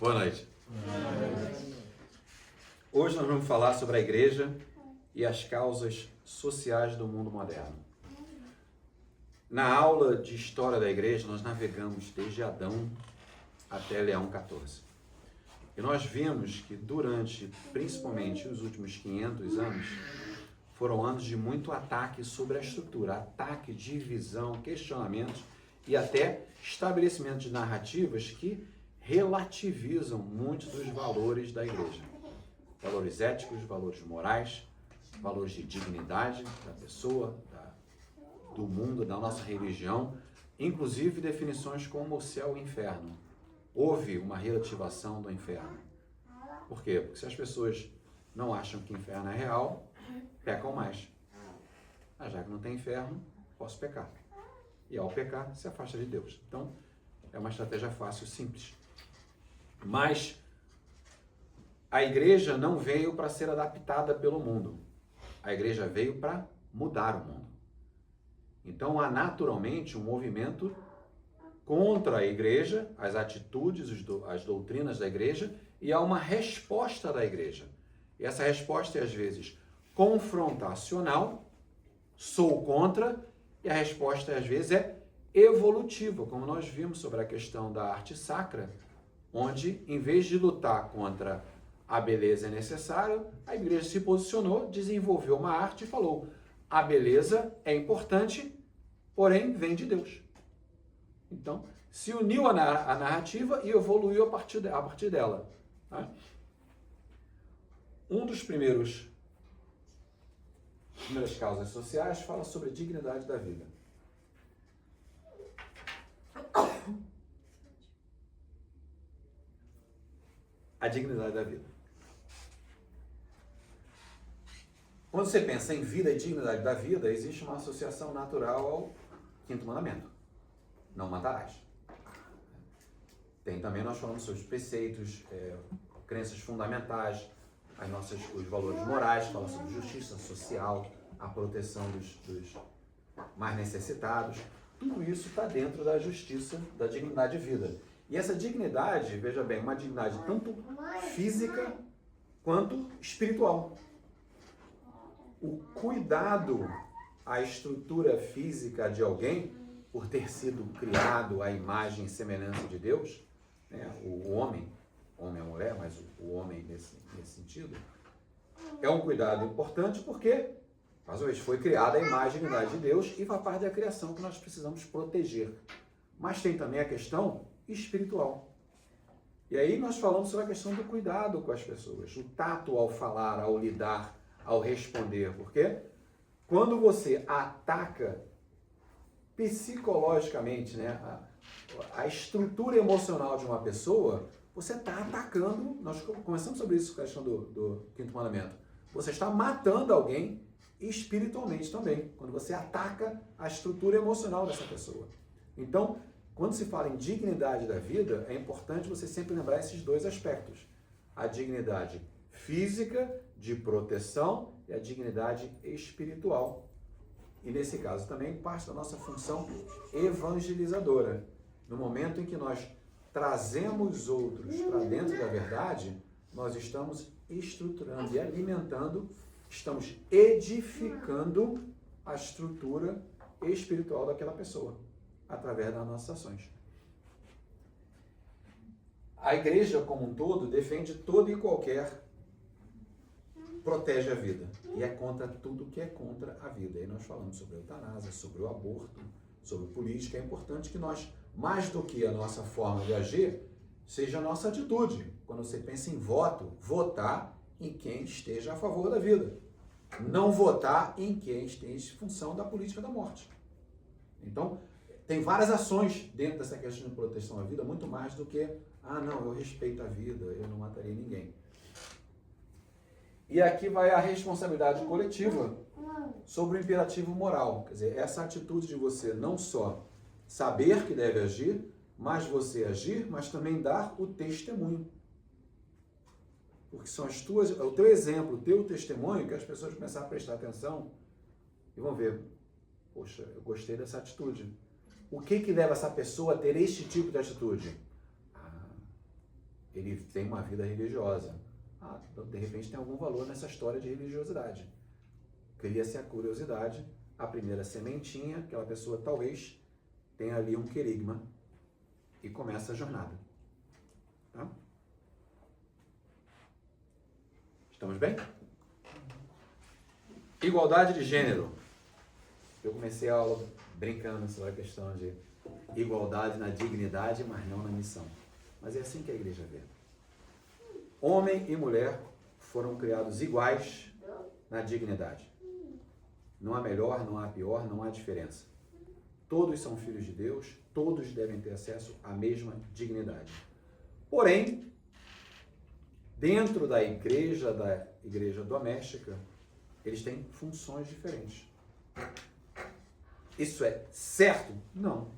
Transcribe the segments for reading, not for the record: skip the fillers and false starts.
Boa noite. Hoje nós vamos falar sobre a igreja e as causas sociais do mundo moderno. Na aula de história da igreja, nós navegamos desde Adão até Leão XIV. E nós vimos que durante, principalmente, os últimos 500 anos, foram anos de muito ataque sobre a estrutura, ataque, divisão, questionamentos e até estabelecimento de narrativas que relativizam muitos dos valores da igreja. Valores éticos, valores morais, valores de dignidade da pessoa, do mundo, da nossa religião, inclusive definições como o céu e o inferno. Houve uma relativação do inferno. Por quê? Porque se as pessoas não acham que o inferno é real, pecam mais. Mas já que não tem inferno, posso pecar. E ao pecar, se afasta de Deus. Então, é uma estratégia fácil, simples. Mas a igreja não veio para ser adaptada pelo mundo. A igreja veio para mudar o mundo. Então há naturalmente um movimento contra a igreja, as atitudes, as doutrinas da igreja, e há uma resposta da igreja. E essa resposta é às vezes confrontacional, sou contra, e a resposta às vezes é evolutiva, como nós vimos sobre a questão da arte sacra, onde, em vez de lutar contra a beleza necessária, a igreja se posicionou, desenvolveu uma arte e falou: a beleza é importante, porém vem de Deus. Então, se uniu a narrativa e evoluiu a partir dela. Tá? Um dos primeiras causas sociais fala sobre a dignidade da vida. A dignidade da vida. Quando você pensa em vida e dignidade da vida, existe uma associação natural ao quinto mandamento. Não matarás. Tem também, nós falamos sobre os preceitos, crenças fundamentais, os valores morais, fala sobre justiça social, a proteção dos mais necessitados. Tudo isso está dentro da justiça, da dignidade de vida. E essa dignidade, veja bem, uma dignidade tanto física quanto espiritual. O cuidado à estrutura física de alguém, por ter sido criado à imagem e semelhança de Deus, né? O homem é mulher, mas o homem nesse sentido, é um cuidado importante porque, mais uma vez, foi criada a imagem e imagem de Deus e faz parte da criação que nós precisamos proteger. Mas tem também a questão espiritual. E aí nós falamos sobre a questão do cuidado com as pessoas, o tato ao falar, ao lidar, ao responder, porque quando você ataca psicologicamente, né, a estrutura emocional de uma pessoa, você está atacando, nós começamos sobre isso, a questão do quinto mandamento, você está matando alguém espiritualmente também, quando você ataca a estrutura emocional dessa pessoa. Então, quando se fala em dignidade da vida, é importante você sempre lembrar esses dois aspectos. A dignidade física, de proteção, e a dignidade espiritual. E nesse caso também parte da nossa função evangelizadora. No momento em que nós trazemos outros para dentro da verdade, nós estamos estruturando e alimentando, estamos edificando a estrutura espiritual daquela pessoa, através das nossas ações. A igreja como um todo defende todo e qualquer, protege a vida e é contra tudo que é contra a vida. Aí nós falamos sobre a eutanásia, sobre o aborto, sobre política. É importante que nós, mais do que a nossa forma de agir, seja a nossa atitude. Quando você pensa em voto, votar em quem esteja a favor da vida. Não votar em quem esteja em função da política da morte. Então, tem várias ações dentro dessa questão de proteção à vida, muito mais do que, não, eu respeito a vida, eu não mataria ninguém. E aqui vai a responsabilidade coletiva sobre o imperativo moral. Quer dizer, essa atitude de você não só saber que deve agir, mas você agir, mas também dar o testemunho. Porque são o teu exemplo, o teu testemunho, que as pessoas começarem a prestar atenção e vão ver, poxa, eu gostei dessa atitude. O que leva essa pessoa a ter este tipo de atitude? ele tem uma vida religiosa. De repente tem algum valor nessa história de religiosidade. Cria-se a curiosidade, a primeira sementinha, aquela pessoa talvez tenha ali um querigma e começa a jornada. Tá? Estamos bem? Igualdade de gênero. Eu comecei a aula brincando sobre a questão de igualdade na dignidade, mas não na missão. Mas é assim que a igreja vê. Homem e mulher foram criados iguais na dignidade. Não há melhor, não há pior, não há diferença. Todos são filhos de Deus, todos devem ter acesso à mesma dignidade. Porém, dentro da igreja doméstica, eles têm funções diferentes. Isso é certo? Não.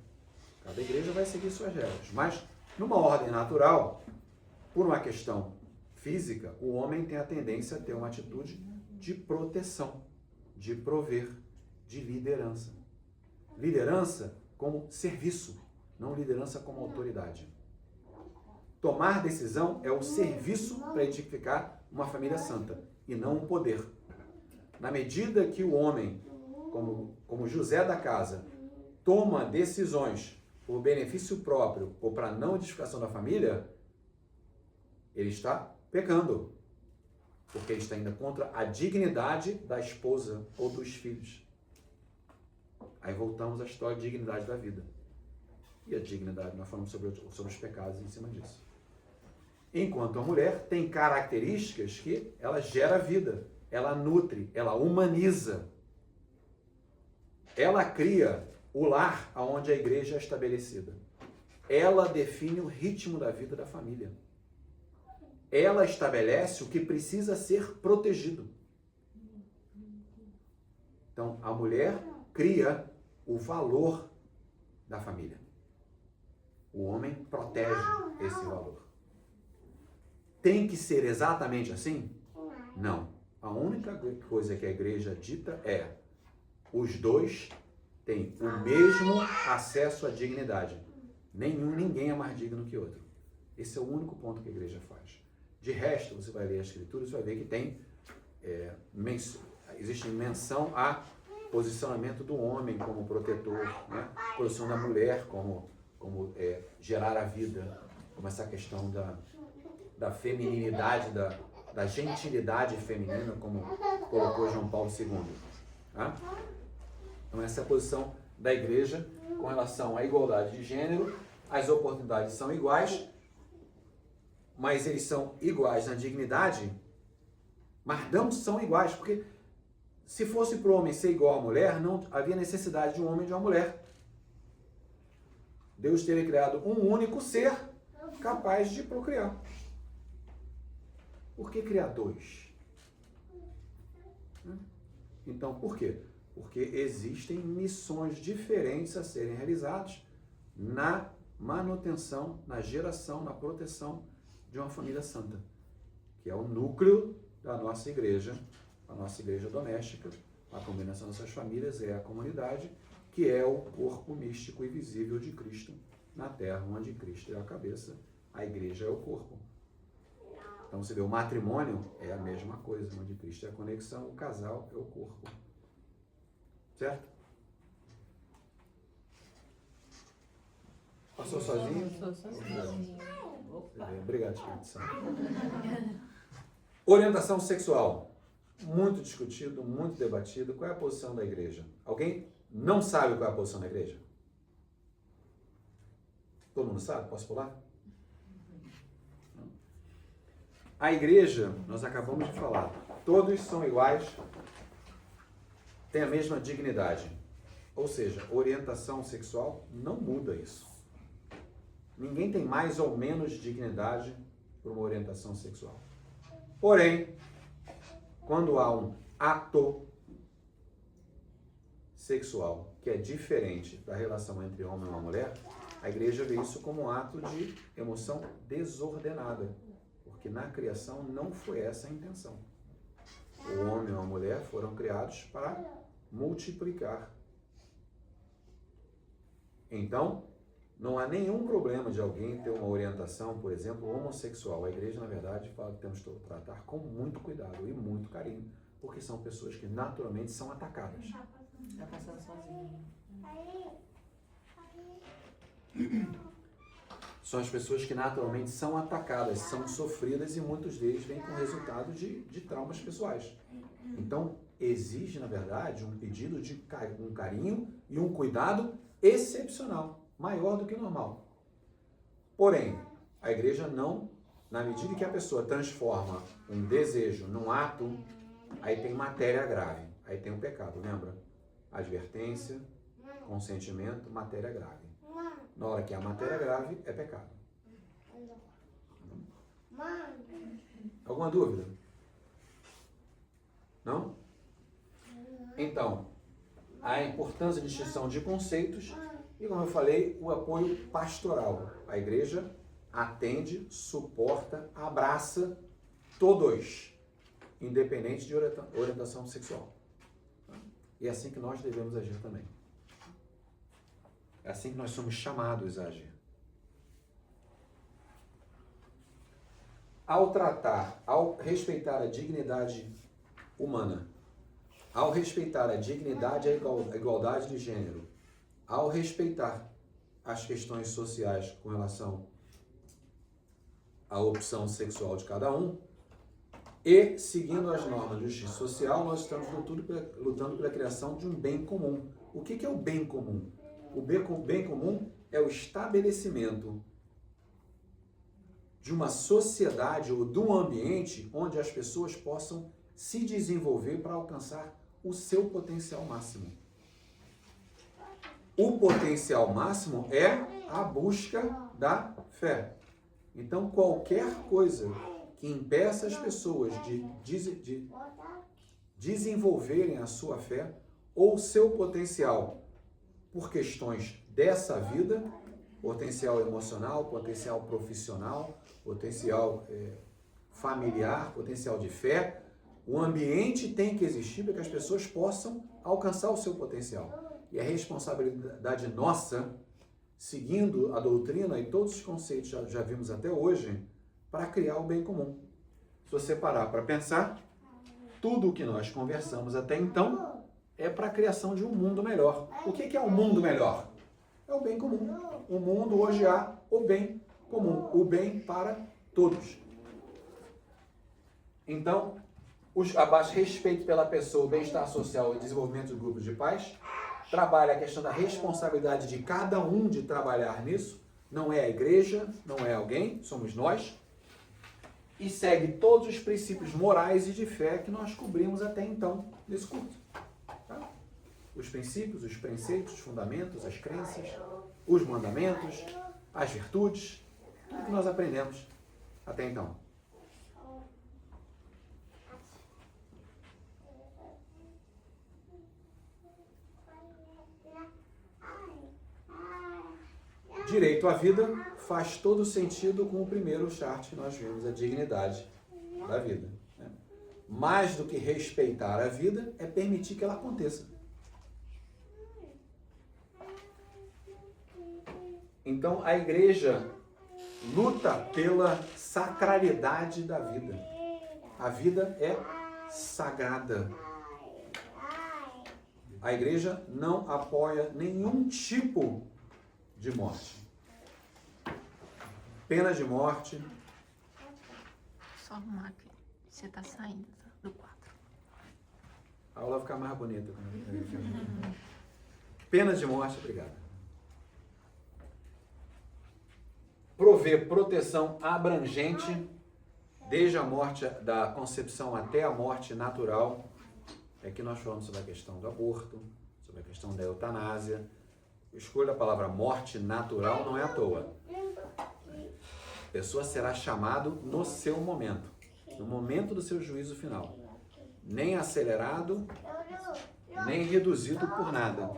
Cada igreja vai seguir suas regras. Mas, numa ordem natural, por uma questão física, o homem tem a tendência a ter uma atitude de proteção, de prover, de liderança. Liderança como serviço, não liderança como autoridade. Tomar decisão é o serviço para edificar uma família santa e não um poder. Na medida que o homem, como José da casa, toma decisões por benefício próprio ou para não edificação da família, ele está pecando, porque ele está indo contra a dignidade da esposa ou dos filhos. Aí voltamos à história de dignidade da vida. E a dignidade, nós falamos sobre os pecados em cima disso. Enquanto a mulher tem características que ela gera vida, ela nutre, ela humaniza. Ela cria o lar onde a igreja é estabelecida. Ela define o ritmo da vida da família. Ela estabelece o que precisa ser protegido. Então, a mulher cria o valor da família. O homem protege esse valor. Tem que ser exatamente assim? Não. A única coisa que a igreja dita é: os dois têm o mesmo acesso à dignidade. Ninguém é mais digno que outro. Esse é o único ponto que a igreja faz. De resto, você vai ler a Escritura, você vai ver que tem existe menção a posicionamento do homem como protetor, né? Posição da mulher como gerar a vida, como essa questão da femininidade, da gentilidade feminina, como colocou João Paulo II. Tá? Então essa é a posição da igreja com relação à igualdade de gênero. As oportunidades são iguais, mas eles são iguais na dignidade, mas não são iguais, porque se fosse para o homem ser igual à mulher, não havia necessidade de um homem e de uma mulher. Deus teria criado um único ser capaz de procriar. Por que criar dois? Então, por quê? Porque existem missões diferentes a serem realizadas na manutenção, na geração, na proteção de uma família santa, que é o núcleo da nossa igreja, a nossa igreja doméstica. A combinação dessas famílias é a comunidade, que é o corpo místico e visível de Cristo na terra, onde Cristo é a cabeça, a igreja é o corpo. Então você vê, o matrimônio é a mesma coisa, onde Cristo é a conexão, o casal é o corpo. Certo? Passou sozinho? Passou sozinho. Obrigado, Espírito Santo. Orientação sexual. Muito discutido, muito debatido. Qual é a posição da igreja? Alguém não sabe qual é a posição da igreja? Todo mundo sabe? Posso pular? A igreja, nós acabamos de falar, todos são iguais, têm a mesma dignidade. Ou seja, orientação sexual não muda isso. Ninguém tem mais ou menos dignidade por uma orientação sexual. Porém, quando há um ato sexual que é diferente da relação entre homem e uma mulher, a igreja vê isso como um ato de emoção desordenada, porque na criação não foi essa a intenção. O homem e a mulher foram criados para multiplicar. Então, Não há nenhum problema de alguém ter uma orientação, por exemplo, homossexual. A igreja, na verdade, fala que temos que tratar com muito cuidado e muito carinho, porque são pessoas que naturalmente são atacadas. Tá passando sozinho. São as pessoas que naturalmente são atacadas, são sofridas e muitos deles vêm com resultado de traumas pessoais. Então, exige, na verdade, um pedido de um carinho e um cuidado excepcional, maior do que o normal. Porém, a igreja não, na medida que a pessoa transforma um desejo num ato, aí tem matéria grave, aí tem o pecado, lembra? Advertência, consentimento, matéria grave. Na hora que a matéria grave, é pecado. Alguma dúvida? Não? Então, a importância de distinção de conceitos e, como eu falei, o apoio pastoral. A igreja atende, suporta, abraça todos, independente de orientação sexual. E é assim que nós devemos agir também. É assim que nós somos chamados a agir. Ao respeitar a dignidade humana, ao respeitar a dignidade e a igualdade de gênero, ao respeitar as questões sociais com relação à opção sexual de cada um, e seguindo as normas de justiça social, nós estamos lutando pela criação de um bem comum. O que é o bem comum? O bem comum é o estabelecimento de uma sociedade ou de um ambiente onde as pessoas possam se desenvolver para alcançar o seu potencial máximo. O potencial máximo é a busca da fé. Então, qualquer coisa que impeça as pessoas de desenvolverem a sua fé ou o seu potencial por questões dessa vida, potencial emocional, potencial profissional, potencial familiar, potencial de fé, o ambiente tem que existir para que as pessoas possam alcançar o seu potencial. E a responsabilidade nossa, seguindo a doutrina e todos os conceitos que já vimos até hoje, para criar o bem comum. Se você parar para pensar, tudo o que nós conversamos até então é para a criação de um mundo melhor. O que é um mundo melhor? É o bem comum. O mundo hoje há o bem comum, o bem para todos. Então, abaixo respeito pela pessoa, o bem-estar social e desenvolvimento de grupos de paz, trabalha a questão da responsabilidade de cada um de trabalhar nisso, não é a igreja, não é alguém, somos nós, e segue todos os princípios morais e de fé que nós cobrimos até então nesse culto. Tá? Os princípios, os preceitos, os fundamentos, as crenças, os mandamentos, as virtudes, tudo que nós aprendemos até então. Direito à vida faz todo sentido com o primeiro chart que nós vimos, a dignidade da vida. Né? Mais do que respeitar a vida, é permitir que ela aconteça. Então, a igreja luta pela sacralidade da vida. A vida é sagrada. A igreja não apoia nenhum tipo de morte. Pena de morte. Só arrumar aqui. Você tá saindo do quadro. A aula vai ficar mais bonita. Pena de morte, obrigado. Prover proteção abrangente, desde a morte da concepção até a morte natural. É que nós falamos sobre a questão do aborto, sobre a questão da eutanásia. Eu escolho a palavra morte natural, não é à toa. A pessoa será chamado no seu momento, no momento do seu juízo final. Nem acelerado, nem reduzido por nada.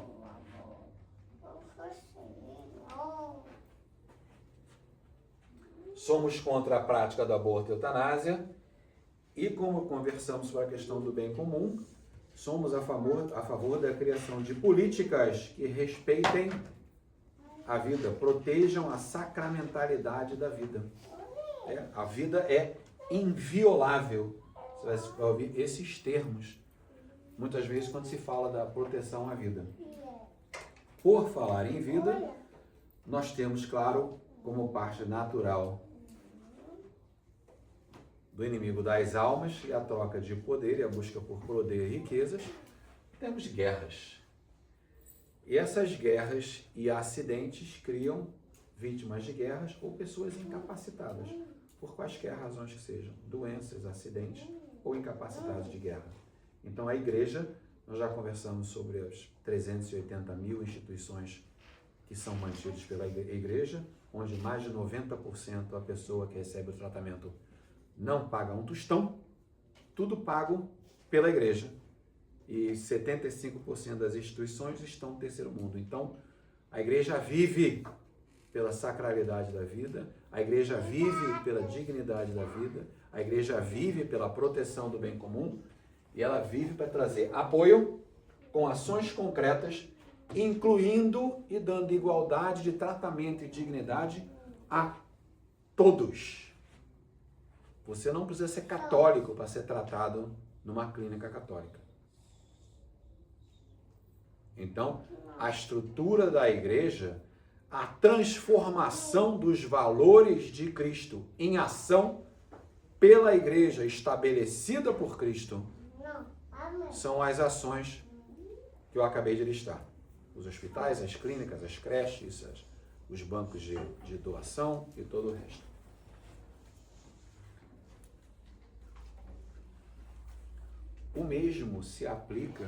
Somos contra a prática do aborto e eutanásia e, como conversamos sobre a questão do bem comum, somos a favor da criação de políticas que respeitem a vida, protejam a sacramentalidade da vida. A vida é inviolável. Você vai ouvir esses termos muitas vezes quando se fala da proteção à vida. Por falar em vida, nós temos, claro, como parte natural do inimigo das almas e a troca de poder e a busca por poder e riquezas, temos guerras. E essas guerras e acidentes criam vítimas de guerras ou pessoas incapacitadas, por quaisquer razões que sejam, doenças, acidentes ou incapacitados de guerra. Então a igreja, nós já conversamos sobre as 380 mil instituições que são mantidas pela igreja, onde mais de 90% a pessoa que recebe o tratamento não paga um tostão, tudo pago pela igreja. E 75% das instituições estão no terceiro mundo. Então, a igreja vive pela sacralidade da vida, a igreja vive pela dignidade da vida, a igreja vive pela proteção do bem comum e ela vive para trazer apoio com ações concretas, incluindo e dando igualdade de tratamento e dignidade a todos. Você não precisa ser católico para ser tratado numa clínica católica. Então, a estrutura da igreja, a transformação dos valores de Cristo em ação pela igreja estabelecida por Cristo, são as ações que eu acabei de listar. Os hospitais, as clínicas, as creches, os bancos de doação e todo o resto. O mesmo se aplica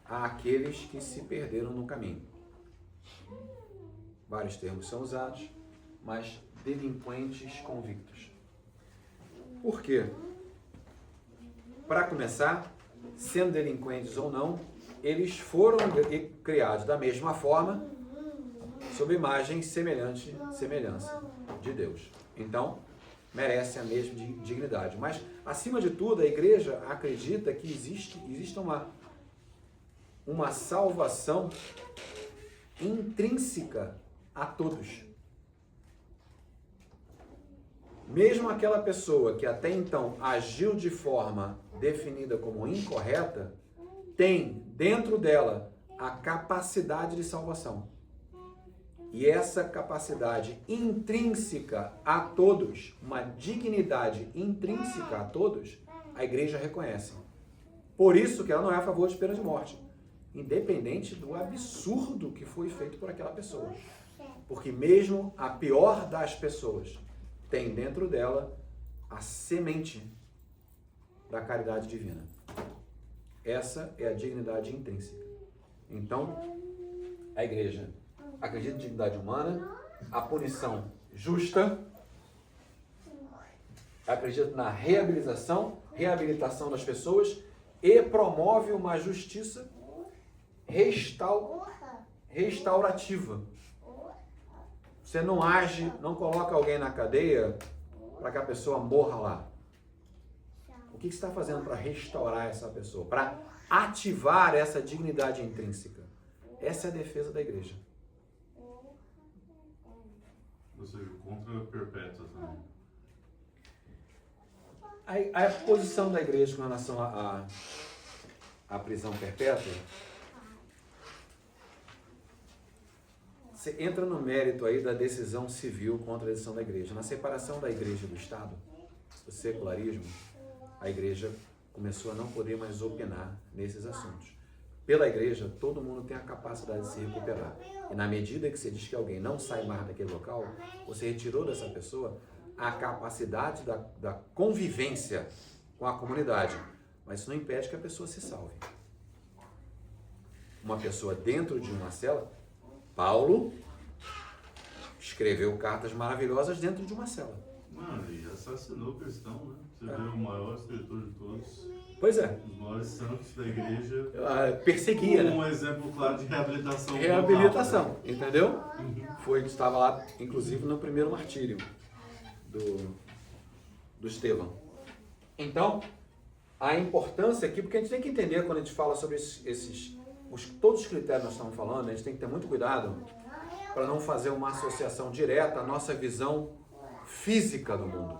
àqueles que se perderam no caminho. Vários termos são usados, mas delinquentes convictos. Por quê? Para começar, sendo delinquentes ou não, eles foram criados da mesma forma, sob imagem e semelhança de Deus. Então, merecem a mesma dignidade. Mas, acima de tudo, a igreja acredita que existe uma salvação intrínseca a todos. Mesmo aquela pessoa que até então agiu de forma definida como incorreta, tem dentro dela a capacidade de salvação. E essa capacidade intrínseca a todos, uma dignidade intrínseca a todos, a igreja reconhece. Por isso que ela não é a favor de pena de morte, independente do absurdo que foi feito por aquela pessoa. Porque mesmo a pior das pessoas tem dentro dela a semente da caridade divina. Essa é a dignidade intrínseca. Então, a igreja acredita em dignidade humana, a punição justa, acredita na reabilitação das pessoas e promove uma justiça restaurativa. Você não age, não coloca alguém na cadeia para que a pessoa morra lá. O que você está fazendo para restaurar essa pessoa? Para ativar essa dignidade intrínseca? Essa é a defesa da igreja. Ou seja, contra perpétua também. A posição da igreja com relação à prisão perpétua, você entra no mérito aí da decisão civil contra a decisão da igreja. Na separação da igreja do Estado, o secularismo, a igreja começou a não poder mais opinar nesses assuntos. Pela igreja, todo mundo tem a capacidade de se recuperar. E na medida que você diz que alguém não sai mais daquele local, você retirou dessa pessoa a capacidade da convivência com a comunidade. Mas isso não impede que a pessoa se salve. Uma pessoa dentro de uma cela, Paulo escreveu cartas maravilhosas dentro de uma cela. Mano, e assassinou cristão, né? Você vê o maior escritor de todos. Pois é. Os maiores santos da igreja. Perseguia, Um né? exemplo claro de reabilitação. Reabilitação, Global, né? entendeu? Estava lá, inclusive, no primeiro martírio do Estevão. Então, a importância aqui, porque a gente tem que entender quando a gente fala sobre todos os critérios que nós estamos falando, a gente tem que ter muito cuidado para não fazer uma associação direta à nossa visão física do mundo?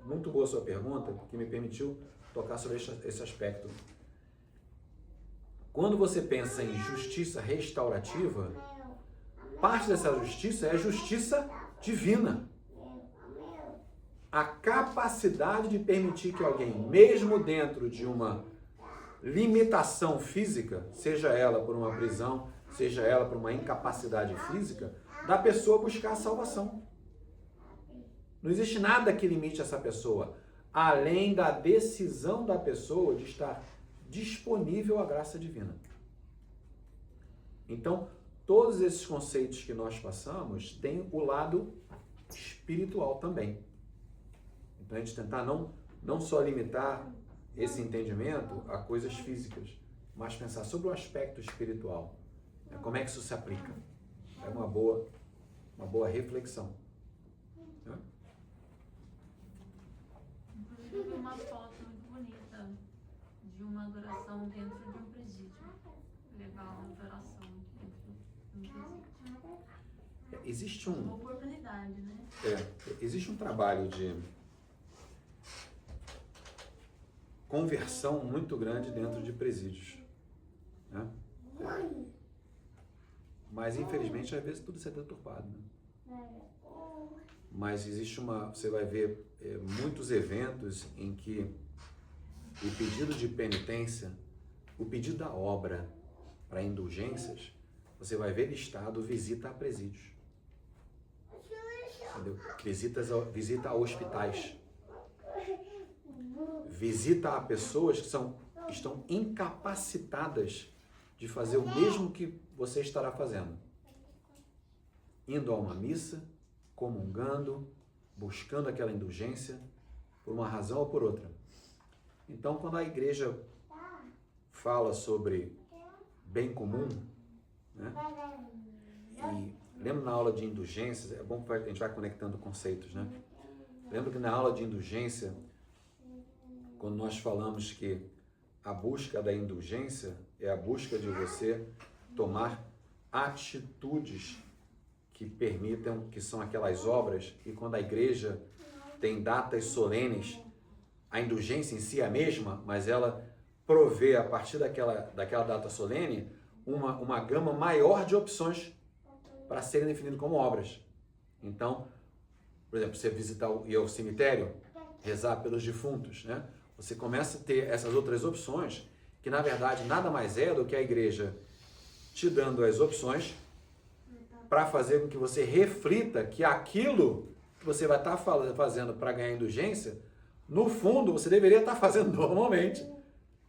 Muito boa sua pergunta, que me permitiu tocar sobre esse aspecto. Quando você pensa em justiça restaurativa, parte dessa justiça é a justiça divina. A capacidade de permitir que alguém, mesmo dentro de uma limitação física, seja ela por uma prisão, seja ela por uma incapacidade física, da pessoa buscar a salvação. Não existe nada que limite essa pessoa, além da decisão da pessoa de estar disponível à graça divina. Então, todos esses conceitos que nós passamos têm o lado espiritual também. Então, a gente tentar não só limitar esse entendimento a coisas físicas, mas pensar sobre o aspecto espiritual. Como é que isso se aplica? É uma boa reflexão. Inclusive, eu vi uma foto muito bonita de uma adoração dentro de um presídio. Levar uma adoração dentro de um presídio. Existe uma oportunidade, né? Existe um trabalho de conversão muito grande dentro de presídios, né? Mas infelizmente às vezes tudo isso é deturpado, né? Mas existe você vai ver muitos eventos em que o pedido de penitência, o pedido da obra para indulgências, você vai ver listado visita a presídios, entendeu? Visita a hospitais, visita a pessoas que estão incapacitadas de fazer o mesmo que você estará fazendo. Indo a uma missa, comungando, buscando aquela indulgência, por uma razão ou por outra. Então, quando a igreja fala sobre bem comum, né? E lembra na aula de indulgências, é bom que a gente vai conectando conceitos, né? Lembra que na aula de indulgência, quando nós falamos que a busca da indulgência é a busca de você tomar atitudes que permitam, que são aquelas obras, e quando a igreja tem datas solenes, a indulgência em si é a mesma, mas ela provê, a partir daquela data solene, uma gama maior de opções para serem definidas como obras. Então, por exemplo, você ir ao cemitério, rezar pelos defuntos, né? Você começa a ter essas outras opções, que na verdade nada mais é do que a igreja te dando as opções para fazer com que você reflita que aquilo que você vai estar fazendo para ganhar indulgência, no fundo você deveria estar fazendo normalmente,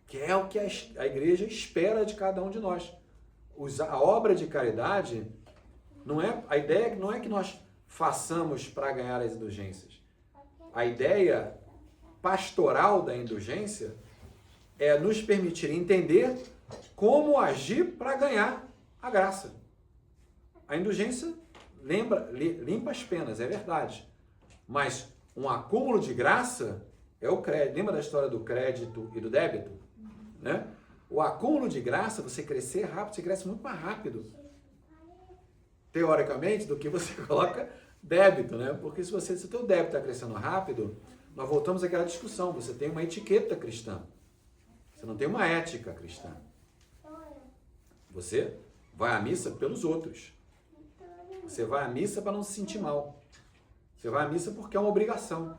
que é o que a igreja espera de cada um de nós. A obra de caridade, a ideia não é que nós façamos para ganhar as indulgências. A ideia pastoral da indulgência é nos permitir entender como agir para ganhar a graça. A indulgência limpa as penas, é verdade. Mas um acúmulo de graça é o crédito. Lembra da história do crédito e do débito? Né? O acúmulo de graça, você crescer rápido, você cresce muito mais rápido, teoricamente, do que você coloca débito, né? Porque se o teu débito está crescendo rápido, nós voltamos àquela discussão, você tem uma etiqueta cristã, você não tem uma ética cristã. Você vai à missa pelos outros. Você vai à missa para não se sentir mal. Você vai à missa porque é uma obrigação.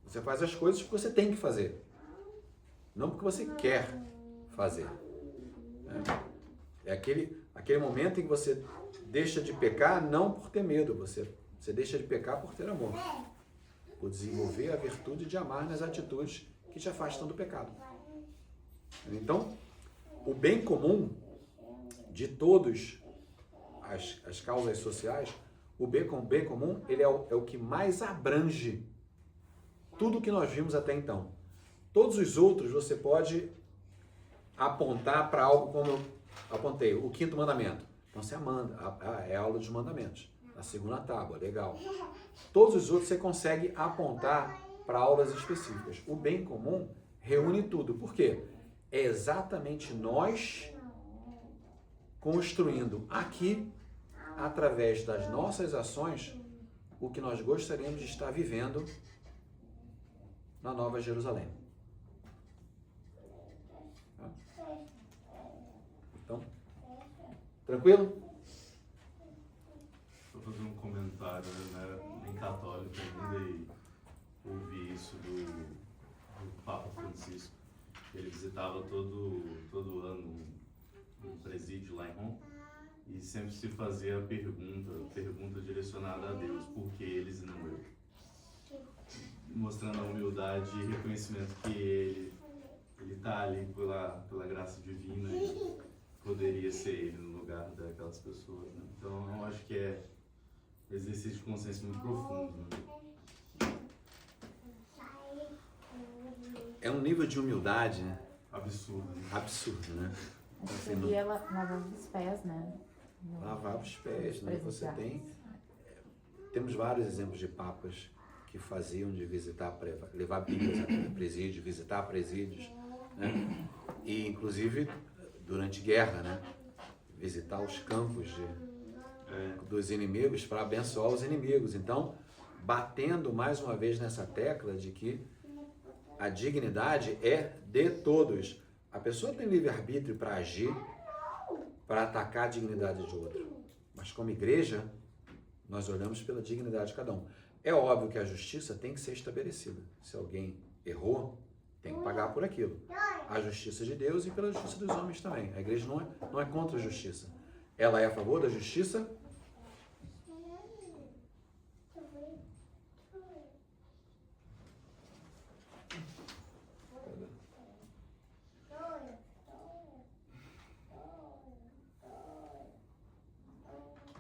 Você faz as coisas porque você tem que fazer, não porque você quer fazer. É aquele momento em que você deixa de pecar não por ter medo, você deixa de pecar por ter amor. Por desenvolver a virtude de amar nas atitudes que te afastam do pecado. Então, o bem comum de todas as causas sociais, o bem comum, ele é o que mais abrange tudo o que nós vimos até então. Todos os outros você pode apontar para algo como eu apontei, o 5º mandamento. Então você é a aula dos mandamentos, a 2ª tábua, legal. Todos os outros você consegue apontar para aulas específicas. O bem comum reúne tudo. Por quê? É exatamente nós construindo aqui, através das nossas ações, o que nós gostaríamos de estar vivendo na Nova Jerusalém. Tá? Então, tranquilo? Vou fazer um comentário, né? Em católico ainda, e ouvi isso do Papa Francisco. Ele visitava todo ano um presídio lá em Roma, e sempre se fazia a pergunta direcionada a Deus, por que eles e não eu? Mostrando a humildade e reconhecimento que ele está ali pela graça divina e poderia ser ele no lugar daquelas pessoas, né? Então eu acho que é exercício de consciência muito profundo, né? É um nível de humildade, né? Absurdo, né? Absurdo, né? Seria lavar os pés, né? Lavar os pés, né? Você temos vários exemplos de papas que faziam de visitar, levar bíblias a presídio, visitar presídios, né? E inclusive durante guerra, né? Visitar os campos dos inimigos para abençoar os inimigos. Então, batendo mais uma vez nessa tecla de que a dignidade é de todos. A pessoa tem livre-arbítrio para agir, para atacar a dignidade de outro. Mas como igreja, nós olhamos pela dignidade de cada um. É óbvio que a justiça tem que ser estabelecida. Se alguém errou, tem que pagar por aquilo. A justiça de Deus e pela justiça dos homens também. A igreja não é contra a justiça. Ela é a favor da justiça.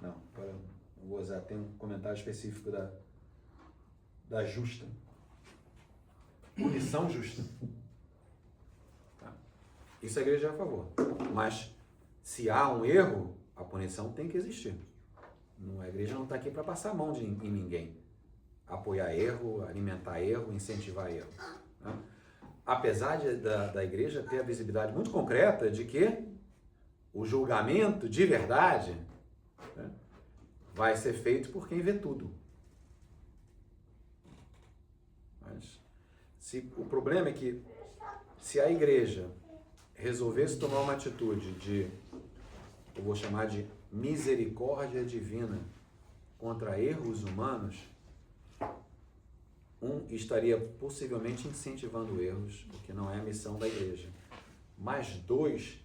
Não, agora eu vou usar, tem um comentário específico da justa. Punição justa. Tá? Isso a igreja é a favor. Mas se há um erro, a punição tem que existir. A igreja não está aqui para passar a mão em ninguém. Apoiar erro, alimentar erro, incentivar erro. Tá? Apesar da igreja ter a visibilidade muito concreta de que o julgamento de verdade, né, vai ser feito por quem vê tudo. Mas o problema é que se a igreja resolvesse tomar uma atitude eu vou chamar de misericórdia divina contra erros humanos, estaria possivelmente incentivando erros, o que não é a missão da igreja. Mas 2,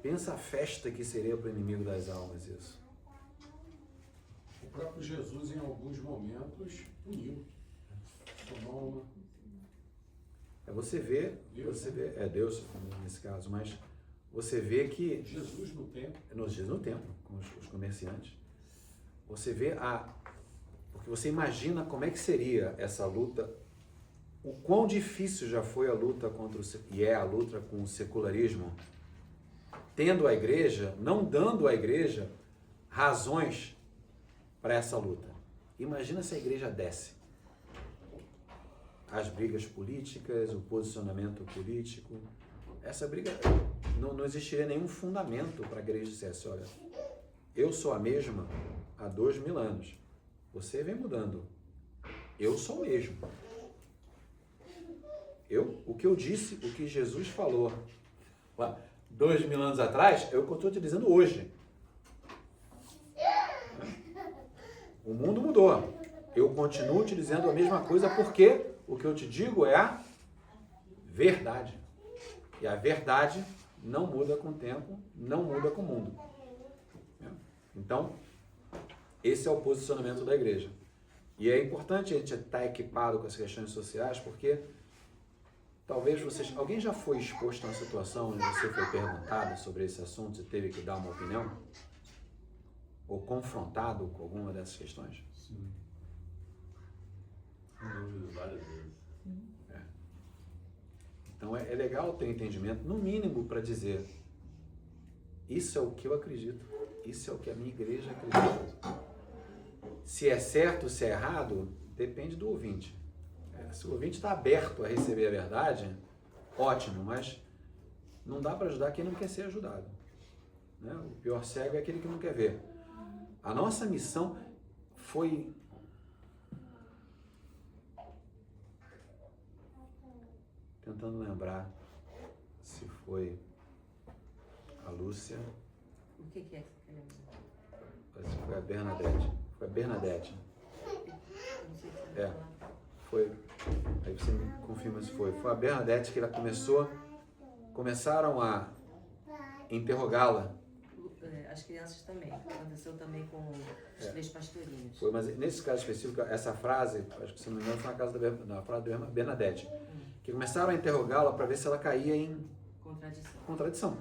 pensa a festa que seria para o inimigo das almas isso. O próprio Jesus, em alguns momentos, puniu. Sodoma. Você vê, é Deus nesse caso, mas você vê que Jesus no templo. No templo, com os comerciantes, você vê porque você imagina como é que seria essa luta, o quão difícil já foi a luta e é a luta com o secularismo, tendo a igreja, não dando à igreja razões para essa luta. Imagina se a igreja desse as brigas políticas, o posicionamento político. Essa briga, não existiria nenhum fundamento para a igreja dissesse, olha, eu sou a mesma há 2000 anos. Você vem mudando. Eu sou o mesmo. O que eu disse, o que Jesus falou lá 2000 anos atrás, é o que eu estou te dizendo hoje. O mundo mudou. Eu continuo te dizendo a mesma coisa porque o que eu te digo é a verdade. E a verdade não muda com o tempo, não muda com o mundo. Então, esse é o posicionamento da igreja. E é importante a gente estar equipado com as questões sociais, porque talvez alguém já foi exposto a uma situação onde você foi perguntado sobre esse assunto e teve que dar uma opinião? Ou confrontado com alguma dessas questões? Sim. Sem dúvida, várias vezes. Então é legal ter entendimento, no mínimo, para dizer isso é o que eu acredito, isso é o que a minha igreja acredita. Se é certo, se é errado, depende do ouvinte. Se o ouvinte está aberto a receber a verdade, ótimo, mas não dá para ajudar quem não quer ser ajudado. né? O pior cego é aquele que não quer ver. A nossa missão foi... Tentando lembrar se foi a Lúcia, O que é que você quer lembrar? se foi a Bernadette. Foi a Bernadette. Eu não sei se você É. vai falar. Foi. Aí você me confirma se foi. Foi a Bernadette que ela começaram a interrogá-la. As crianças também. Aconteceu também com os 3 pastorinhos. Foi, mas nesse caso específico, essa frase, acho que se não me engano, foi na frase da Bernadette, que começaram a interrogá-la para ver se ela caía em contradição,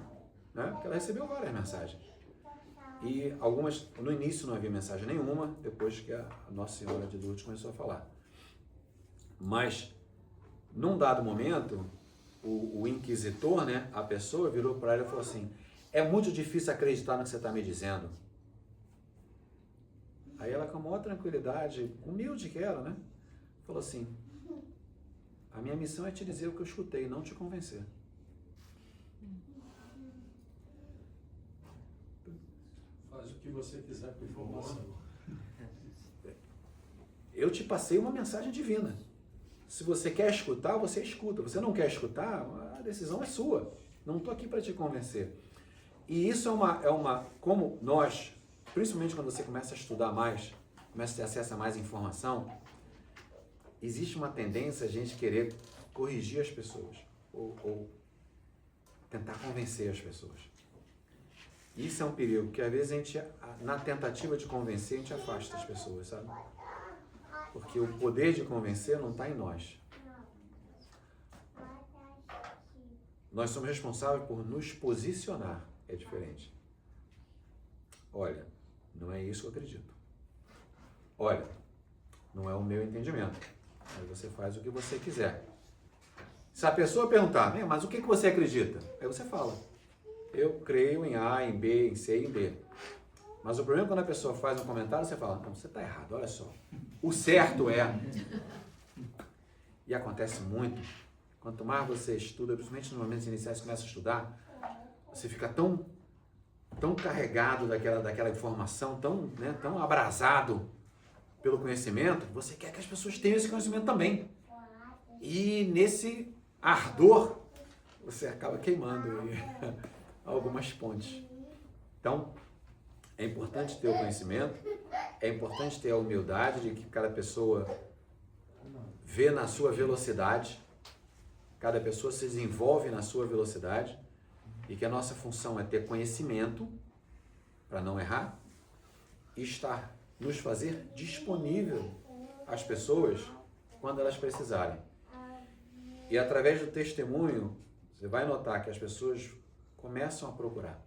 né? Porque ela recebeu várias mensagens. E algumas, no início não havia mensagem nenhuma, depois que a Nossa Senhora de Lourdes começou a falar. Mas, num dado momento, o inquisitor, né, a pessoa virou para ela e falou assim: é muito difícil acreditar no que você está me dizendo. Aí ela, com a maior tranquilidade, humilde que era, né, falou assim: a minha missão é te dizer o que eu escutei, não te convencer. Faz o que você quiser com a informação. Eu te passei uma mensagem divina. Se você quer escutar, você escuta. Você não quer escutar, a decisão é sua. Não estou aqui para te convencer. E isso é uma... Como nós, principalmente quando você começa a estudar mais, começa a ter acesso a mais informação, existe uma tendência a gente querer corrigir as pessoas. Ou tentar convencer as pessoas. Isso é um perigo, que às vezes a gente, na tentativa de convencer, a gente afasta as pessoas, sabe? Porque o poder de convencer não está em nós. Nós somos responsáveis por nos posicionar. É diferente. Olha, não é isso que eu acredito. Olha, não é o meu entendimento. Aí você faz o que você quiser. Se a pessoa perguntar, mas o que você acredita? Aí você fala, eu creio em A, em B, em C e em D. Mas o problema é quando a pessoa faz um comentário, você fala, não, você está errado, olha só. O certo é... E acontece muito. Quanto mais você estuda, principalmente nos momentos iniciais, você começa a estudar, você fica tão carregado daquela informação, tão abrasado pelo conhecimento, você quer que as pessoas tenham esse conhecimento também. E nesse ardor, você acaba queimando algumas pontes. Então, é importante ter o conhecimento, é importante ter a humildade de que cada pessoa vê na sua velocidade, cada pessoa se desenvolve na sua velocidade, e que a nossa função é ter conhecimento, para não errar, e nos fazer disponível às pessoas quando elas precisarem. E através do testemunho, você vai notar que as pessoas começam a procurar.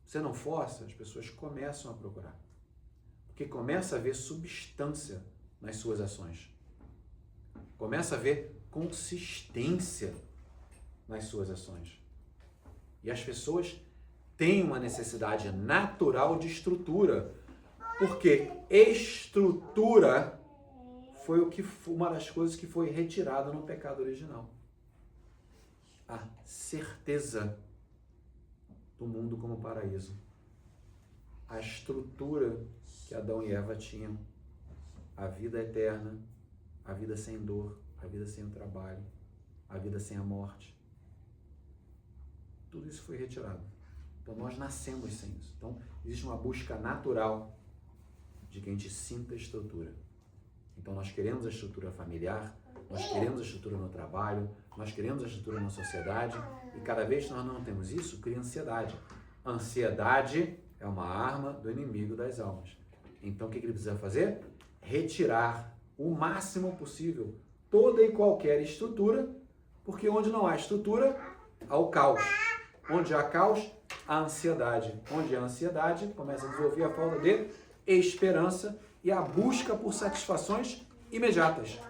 Você não força, as pessoas começam a procurar. Porque começa a ver substância nas suas ações. Começa a ver consistência nas suas ações. E as pessoas têm uma necessidade natural de estrutura, porque estrutura foi uma das coisas que foi retirada no pecado original. A certeza do mundo como paraíso. A estrutura que Adão e Eva tinham. A vida eterna, a vida sem dor, a vida sem o trabalho, a vida sem a morte. Tudo isso foi retirado. Então nós nascemos sem isso. Então existe uma busca natural de que a gente sinta a estrutura. Então nós queremos a estrutura familiar, nós queremos a estrutura no trabalho, nós queremos a estrutura na sociedade, e cada vez que nós não temos isso, cria ansiedade. A ansiedade é uma arma do inimigo das almas. Então o que ele precisa fazer? Retirar o máximo possível toda e qualquer estrutura, porque onde não há estrutura, há o caos. Onde há caos, há ansiedade. Onde há ansiedade, começa a desenvolver a falta de esperança e a busca por satisfações imediatas.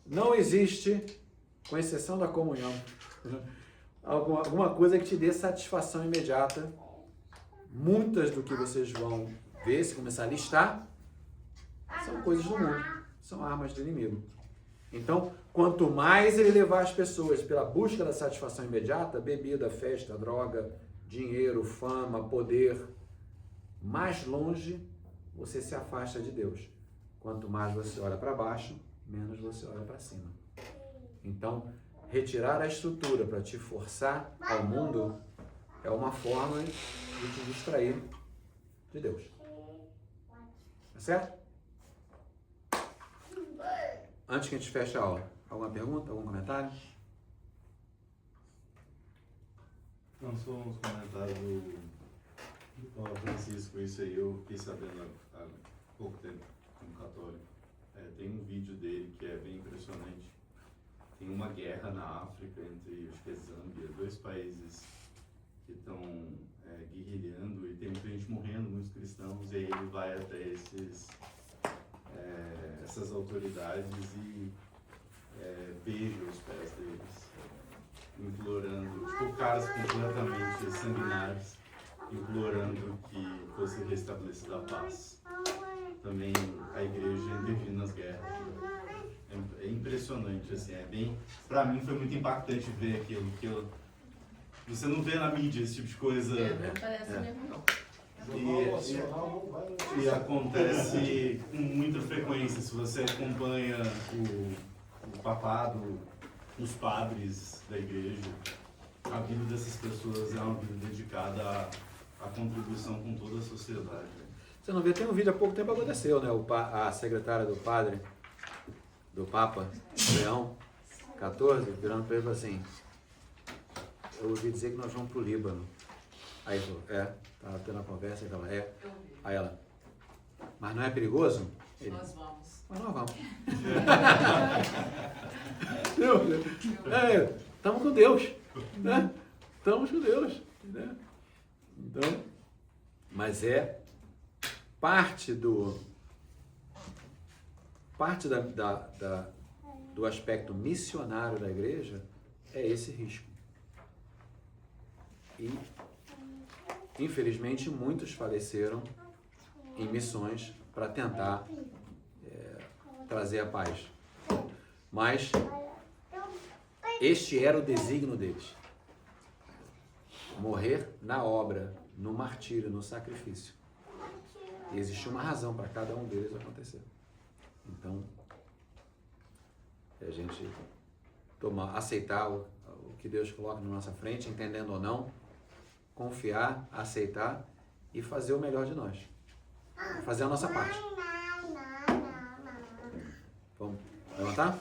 Não existe, com exceção da comunhão, alguma coisa que te dê satisfação imediata. Muitas do que vocês vão ver, se começar a listar, são coisas do mundo, são armas do inimigo. Então, quanto mais ele levar as pessoas pela busca da satisfação imediata, bebida, festa, droga, dinheiro, fama, poder, mais longe você se afasta de Deus. Quanto mais você olha para baixo, menos você olha para cima. Então, retirar a estrutura para te forçar ao mundo é uma forma de te distrair de Deus. Tá certo? Antes que a gente feche a aula, alguma pergunta, algum comentário? Não, só uns comentários do Papa Francisco, isso aí eu fiquei sabendo há pouco tempo, como católico. Tem um vídeo dele que é bem impressionante. Tem uma guerra na África entre, acho que é Zâmbia, 2 países que estão guerrilhando e tem muita gente morrendo, muitos cristãos, e aí ele vai até essas autoridades e beija os pés deles, implorando, tipo, caras completamente sanguinários, implorando que fosse restabelecida a paz. Também a igreja intervindo nas guerras. É impressionante, assim, pra mim foi muito impactante ver aquilo, porque você não vê na mídia esse tipo de coisa. Não parece mesmo, não. E acontece com muita frequência. Se você acompanha o papado, os padres da igreja, a vida dessas pessoas é uma vida dedicada à contribuição com toda a sociedade. Você não vê, tem um vídeo há pouco tempo aconteceu, né? A secretária do padre, do Papa, Leão XIV, virando para ele e falou assim: eu ouvi dizer que nós vamos pro Líbano. Aí ele falou, tava tendo a conversa, ele falou, Aí ela, mas não é perigoso? Ele, Nós vamos. mas nós vamos. Estamos com Deus, né? Estamos com Deus, né? Então, mas parte do aspecto missionário da igreja é esse risco. E, infelizmente, muitos faleceram em missões para tentar trazer a paz. Mas este era o desígnio deles. Morrer na obra, no martírio, no sacrifício. E existia uma razão para cada um deles acontecer. Então, a gente aceitar o que Deus coloca na nossa frente, entendendo ou não, confiar, aceitar e fazer o melhor de nós. Fazer a nossa parte. Vamos levantar?